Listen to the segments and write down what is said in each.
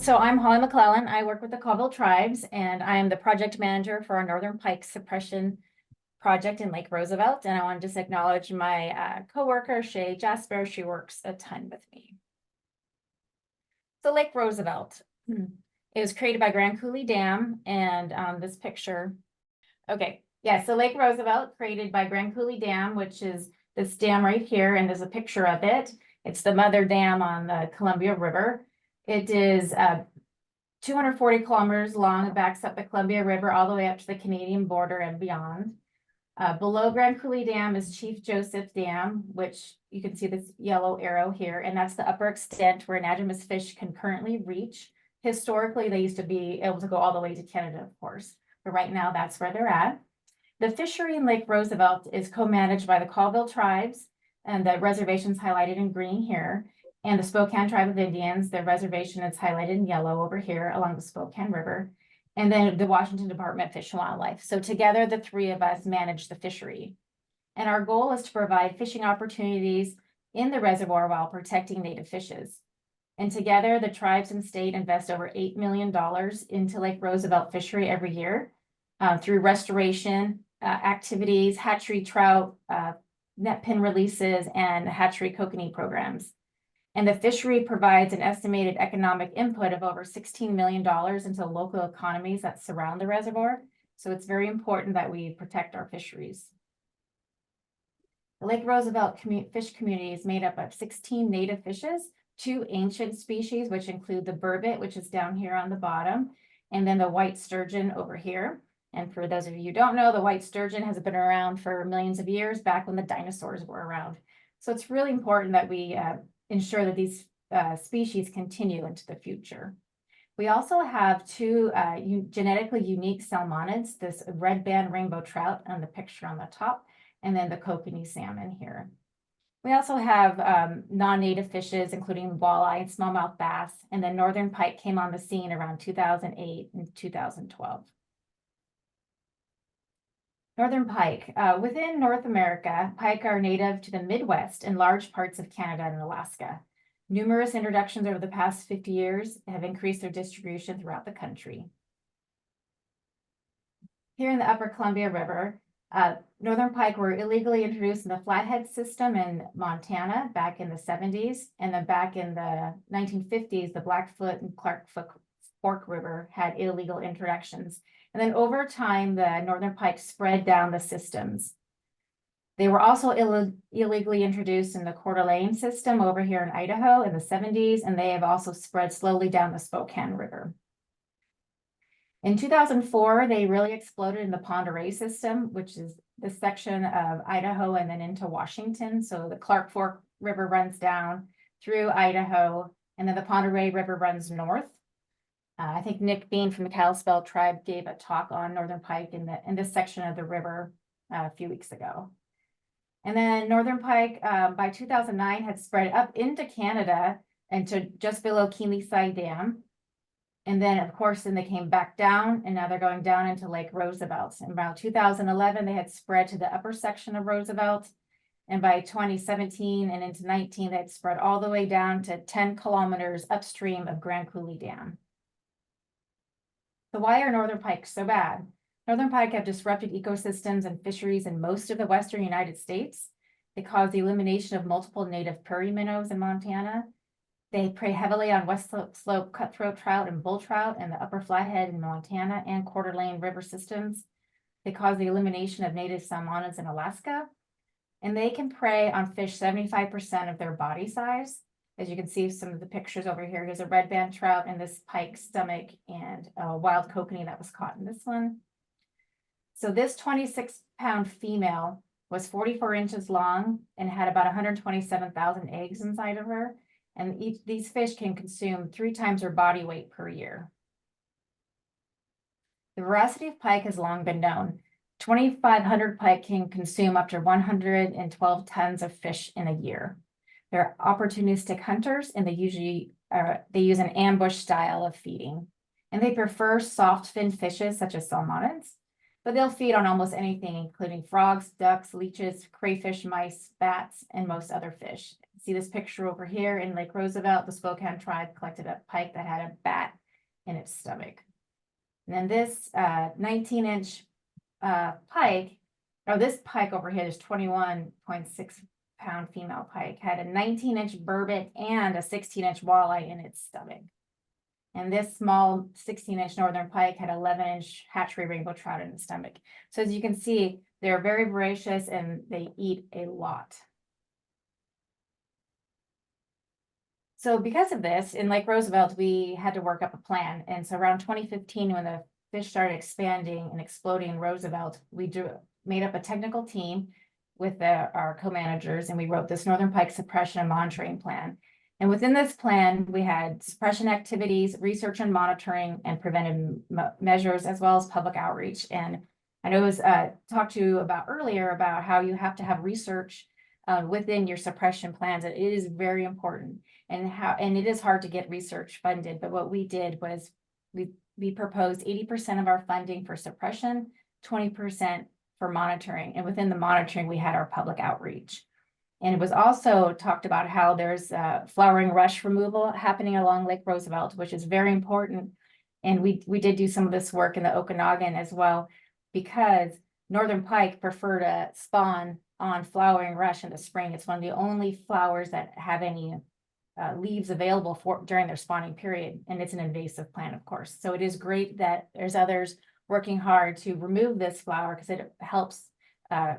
So I'm Holly McLellan. I work with the Colville Tribes, and I am the project manager for our Northern Pike Suppression project in Lake Roosevelt. And I want to just acknowledge my coworker, Shay Jasper. She works a ton with me. So Lake Roosevelt, it was created by Grand Coulee Dam, and this picture. Okay, yeah, so Lake Roosevelt created by Grand Coulee Dam, which is this dam right here, and there's a picture of it. It's the mother dam on the Columbia River. It is 240 kilometers long. It backs up the Columbia River all the way up to the Canadian border and beyond. Below Grand Coulee Dam is Chief Joseph Dam, which you can see this yellow arrow here, and that's the upper extent where anadromous fish can currently reach. Historically, they used to be able to go all the way to Canada, of course, but right now that's where they're at. The fishery in Lake Roosevelt is co-managed by the Colville Tribes, and the reservation's highlighted in green here, and the Spokane Tribe of Indians. Their reservation is highlighted in yellow over here along the Spokane River, and then the Washington Department of Fish and Wildlife. So together, the three of us manage the fishery. And our goal is to provide fishing opportunities in the reservoir while protecting native fishes. And together, the tribes and state invest over $8 million into Lake Roosevelt fishery every year through restoration activities, hatchery trout, net pin releases, and hatchery kokanee programs. And the fishery provides an estimated economic input of over $16 million into local economies that surround the reservoir. So it's very important that we protect our fisheries. The Lake Roosevelt fish community is made up of 16 native fishes, 2 ancient species, which include the burbot, which is down here on the bottom, and then the white sturgeon over here. And for those of you who don't know, the white sturgeon has been around for millions of years, back when the dinosaurs were around. So it's really important that we ensure that these species continue into the future. We also have 2 genetically unique salmonids, this red band rainbow trout on the picture on the top, and then the kokanee salmon here. We also have non-native fishes, including walleye and smallmouth bass, and then Northern Pike came on the scene around 2008 and 2012. Northern Pike. Within North America, pike are native to the Midwest and large parts of Canada and Alaska. Numerous introductions over the past 50 years have increased their distribution throughout the country. Here in the upper Columbia River, Northern Pike were illegally introduced in the Flathead system in Montana back in the 70s, and then back in the 1950s, the Blackfoot and Clarkfoot Fork River had illegal introductions. And then over time, the Northern Pike spread down the systems. They were also illegally introduced in the Coeur d'Alene system over here in Idaho in the 70s, and they have also spread slowly down the Spokane River. In 2004, they really exploded in the Pend Oreille system, which is this section of Idaho and then into Washington. So the Clark Fork River runs down through Idaho, and then the Pend Oreille River runs north. I think Nick Bean from the Kalispel tribe gave a talk on Northern Pike in this section of the river a few weeks ago. And then Northern Pike by 2009 had spread up into Canada and to just below Keelyside Dam. And then of course, then they came back down, and now they're going down into Lake Roosevelt. And around 2011, they had spread to the upper section of Roosevelt. And by 2017 and into 19, they had spread all the way down to 10 kilometers upstream of Grand Coulee Dam. So why are Northern Pike so bad? Northern Pike have disrupted ecosystems and fisheries in most of the western United States. They cause the elimination of multiple native prairie minnows in Montana. They prey heavily on west slope cutthroat trout and bull trout in the upper Flathead in Montana and Coeur d'Alene River systems. They cause the elimination of native salmonids in Alaska. And they can prey on fish 75% of their body size. As you can see some of the pictures over here, here's a red band trout in this pike stomach and a wild kokanee that was caught in this one. So this 26-pound female was 44 inches long and had about 127,000 eggs inside of her. And these fish can consume 3 times their body weight per year. The voracity of pike has long been known. 2,500 pike can consume up to 112 tons of fish in a year. They're opportunistic hunters, and they use an ambush style of feeding. And they prefer soft finned fishes such as salmonids, but they'll feed on almost anything, including frogs, ducks, leeches, crayfish, mice, bats, and most other fish. see this picture over here in Lake Roosevelt, the Spokane tribe collected a pike that had a bat in its stomach. And then this 19-inch pike, or this pike over here, this 21.6-pound female pike, had a 19-inch burbot and a 16-inch walleye in its stomach. And this small 16-inch northern pike had 11-inch hatchery rainbow trout in its stomach. So as you can see, they're very voracious and they eat a lot. So because of this, in Lake Roosevelt, we had to work up a plan. And so around 2015, when the fish started expanding and exploding in Roosevelt, we made up a technical team with our co-managers, and we wrote this Northern Pike suppression and monitoring plan. And within this plan, we had suppression activities, research and monitoring, and preventive measures, as well as public outreach. And I know it was talked to you about earlier about how you have to have research within your suppression plans. It is very important, and it is hard to get research funded. But what we did was we proposed 80% of our funding for suppression, 20% for monitoring, and within the monitoring, we had our public outreach. And it was also talked about how there's flowering rush removal happening along Lake Roosevelt, which is very important. And we did do some of this work in the Okanagan as well, because Northern Pike prefer to spawn on flowering rush in the spring. It's one of the only flowers that have any leaves available during their spawning period. And it's an invasive plant, of course. So it is great that there's others working hard to remove this flower because it helps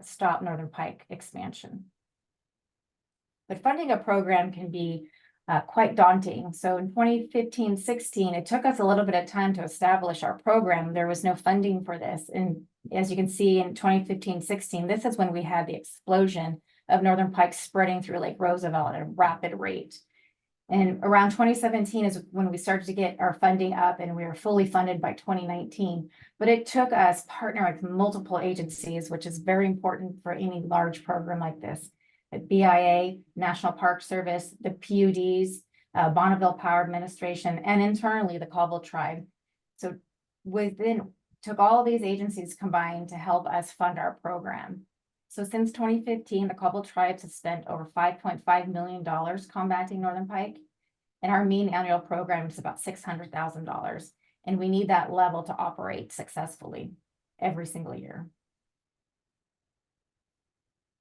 stop Northern Pike expansion. But funding a program can be quite daunting. So in 2015-16, it took us a little bit of time to establish our program. There was no funding for this. And as you can see in 2015-16, this is when we had the explosion of Northern Pike spreading through Lake Roosevelt at a rapid rate. And around 2017 is when we started to get our funding up, and we were fully funded by 2019. But it took us partnering with multiple agencies, which is very important for any large program like this. At BIA, National Park Service, the PUDs, Bonneville Power Administration, and internally the Colville Tribe. So took all of these agencies combined to help us fund our program. So since 2015, the Colville Tribes have spent over $5.5 million combating Northern Pike, and our mean annual program is about $600,000. And we need that level to operate successfully every single year.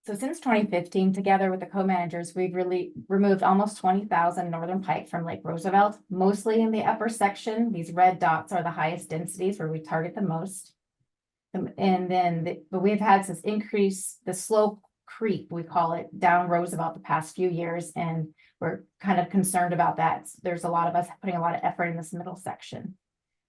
So since 2015, together with the co-managers, we've really removed almost 20,000 Northern Pike from Lake Roosevelt, mostly in the upper section. These red dots are the highest densities where we target the most. And then, but we've had this increase, the slow creep, we call it, down Roosevelt the past few years, and we're kind of concerned about that. There's a lot of us putting a lot of effort in this middle section.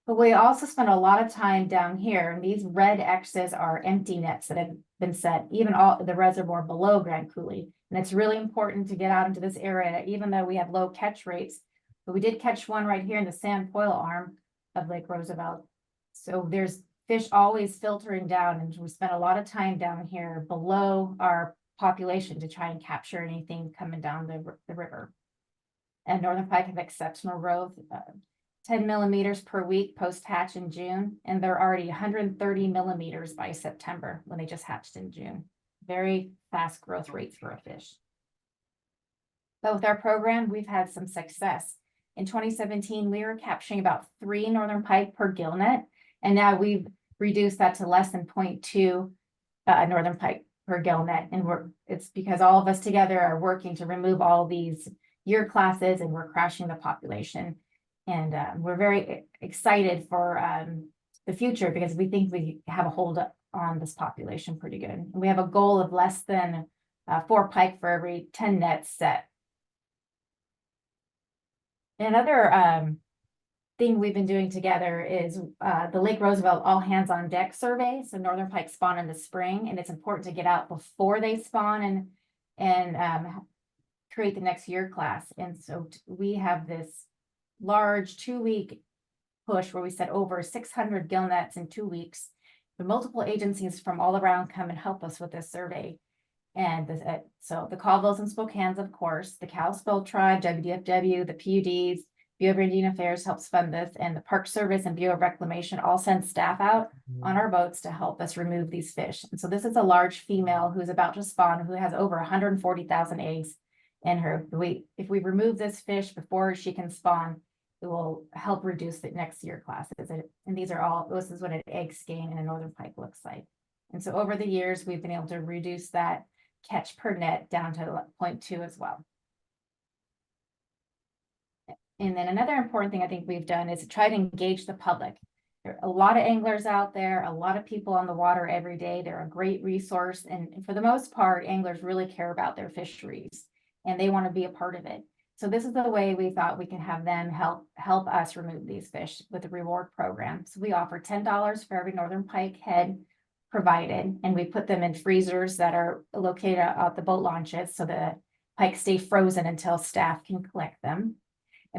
But we also spend a lot of time down here, and these red X's are empty nets that have been set, even all the reservoir below Grand Coulee. And it's really important to get out into this area, even though we have low catch rates. But we did catch one right here in the San Poil arm of Lake Roosevelt. So there's fish always filtering down, and we spent a lot of time down here below our population to try and capture anything coming down the river. And Northern Pike have exceptional growth. 10 millimeters per week post-hatch in June, and they're already 130 millimeters by September when they just hatched in June. Very fast growth rates for a fish. But with our program, we've had some success. In 2017, we were capturing about 3 Northern Pike per gill net, and now we've reduced that to less than 0.2 Northern Pike per gill net. And it's because all of us together are working to remove all these year classes, and we're crashing the population. And we're very excited for the future because we think we have a hold on this population pretty good. And we have a goal of less than 4 pike for every 10 nets set. Another thing we've been doing together is the Lake Roosevelt All Hands on Deck survey. So Northern Pike spawn in the spring, and it's important to get out before they spawn and create the next year class. And so we have this large 2-week push where we set over 600 gill nets in 2 weeks. The multiple agencies from all around come and help us with this survey. And so the Colvilles and Spokanes, of course, the Kalispel Tribe, WDFW, the PUDs, Bureau of Indian Affairs helps fund this, and the Park Service and Bureau of Reclamation all send staff out on our boats to help us remove these fish. And so this is a large female who's about to spawn, who has over 140,000 eggs. And if we remove this fish before she can spawn, it will help reduce the next year classes. And this is what an egg skein in a northern pike looks like. And so over the years, we've been able to reduce that catch per net down to 0.2 as well. And then another important thing I think we've done is to try to engage the public. There are a lot of anglers out there, a lot of people on the water every day. They're a great resource. And for the most part, anglers really care about their fisheries and they want to be a part of it. So this is the way we thought we can have them help us remove these fish with a reward program. So we offer $10 for every northern pike head provided, and we put them in freezers that are located at the boat launches so the pike stay frozen until staff can collect them.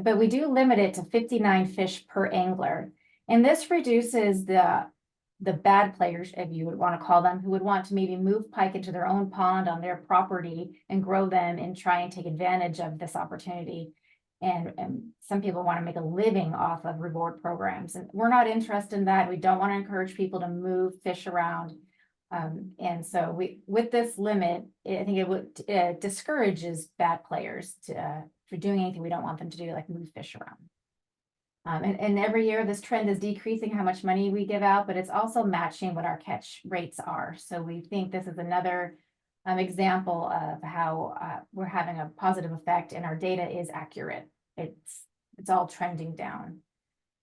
But we do limit it to 59 fish per angler. And this reduces the bad players, if you would want to call them, who would want to maybe move pike into their own pond on their property and grow them and try and take advantage of this opportunity. And some people want to make a living off of reward programs. And we're not interested in that. We don't want to encourage people to move fish around. And so with this limit, I think it discourages bad players for doing anything we don't want them to do, like move fish around. And every year this trend is decreasing how much money we give out, but it's also matching what our catch rates are. So we think this is another example of how we're having a positive effect and our data is accurate. It's all trending down.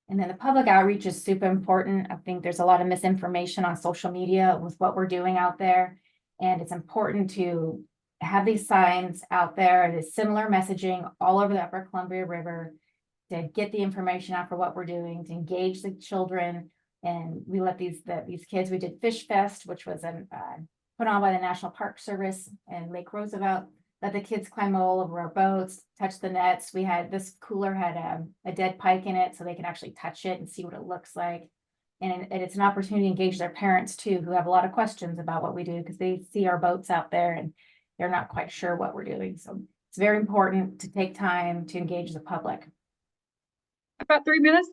And then the public outreach is super important. I think there's a lot of misinformation on social media with what we're doing out there. And it's important to have these signs out there. There's similar messaging all over the Upper Columbia River to get the information out for what we're doing, to engage the children. And we let these kids, we did Fish Fest, which was put on by the National Park Service and Lake Roosevelt. Let the kids climb all over our boats, touch the nets. We had this cooler had a dead pike in it so they can actually touch it and see what it looks like. And it's an opportunity to engage their parents too, who have a lot of questions about what we do because they see our boats out there and they're not quite sure what we're doing. So it's very important to take time to engage the public. About 3 minutes.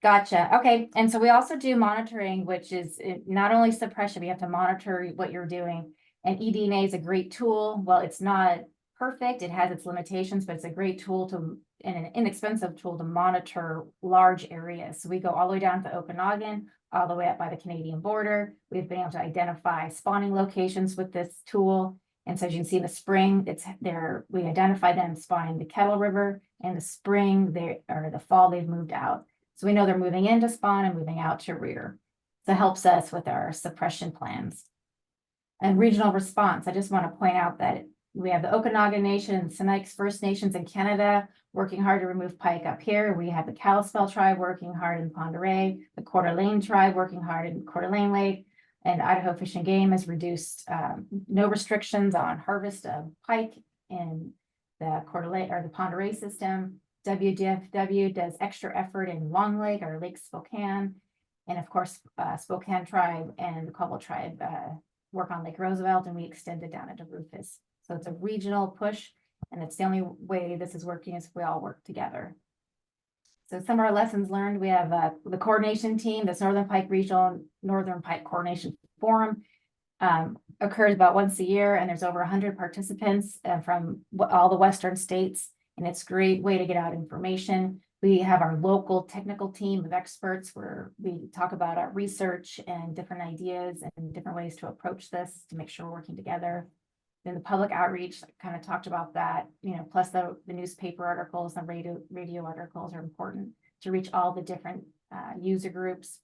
Gotcha. Okay. And so we also do monitoring, which is not only suppression, we have to monitor what you're doing. And eDNA is a great tool. Well, it's not perfect. It has its limitations, but it's a great tool and an inexpensive tool to monitor large areas. So we go all the way down to Okanagan, all the way up by the Canadian border. We've been able to identify spawning locations with this tool. And so as you can see in the spring, we identify them spawning the Kettle River. In the spring, the fall, they've moved out. So we know they're moving in to spawn and moving out to rear. So it helps us with our suppression plans. And regional response, I just want to point out that we have the Okanagan Nation, Sinixt First Nations in Canada working hard to remove pike up here. We have the Kalispel tribe working hard in Pend Oreille, the Coeur d'Alene tribe working hard in Coeur d'Alene Lake, and Idaho Fish and Game has reduced no restrictions on harvest of pike in the Coeur d'Alene or the Pend Oreille system. WDFW does extra effort in Long Lake or Lake Spokane. And of course, Spokane tribe and the Colville tribe work on Lake Roosevelt, and we extended down into Rufus. So it's a regional push, and it's the only way this is working is if we all work together. So some of our lessons learned, we have the coordination team, this Northern Pike Regional Northern Pike Coordination Forum occurs about once a year, and there's over 100 participants from all the Western states, and it's a great way to get out information. We have our local technical team of experts where we talk about our research and different ideas and different ways to approach this to make sure we're working together. Then the public outreach, kind of talked about that, plus the newspaper articles and radio articles are important to reach all the different user groups.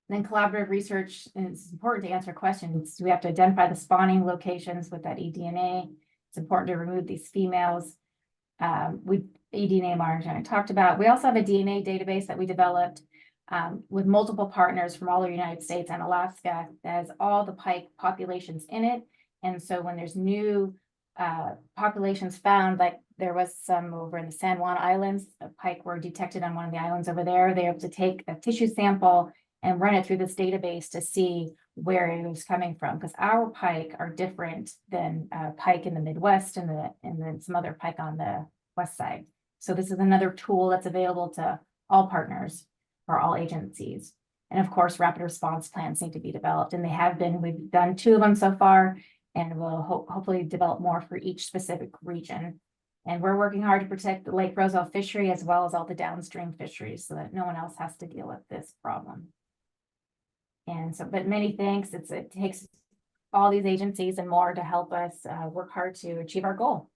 And then collaborative research, and it's important to answer questions. We have to identify the spawning locations with that eDNA. It's important to remove these females. eDNA monitoring I talked about. We also have a DNA database that we developed with multiple partners from all over the United States and Alaska that has all the pike populations in it. And so when there's new populations found, like there was some over in the San Juan Islands, a pike were detected on one of the islands over there, they're able to take a tissue sample and run it through this database to see where it was coming from. Because our pike are different than pike in the Midwest and then some other pike on the west side. So this is another tool that's available to all partners or all agencies. And of course, rapid response plans need to be developed, and they have been. We've done 2 of them so far. And we'll hopefully develop more for each specific region. And we're working hard to protect the Lake Roosevelt fishery as well as all the downstream fisheries so that no one else has to deal with this problem. And so, but many thanks. It takes all these agencies and more to help us work hard to achieve our goal.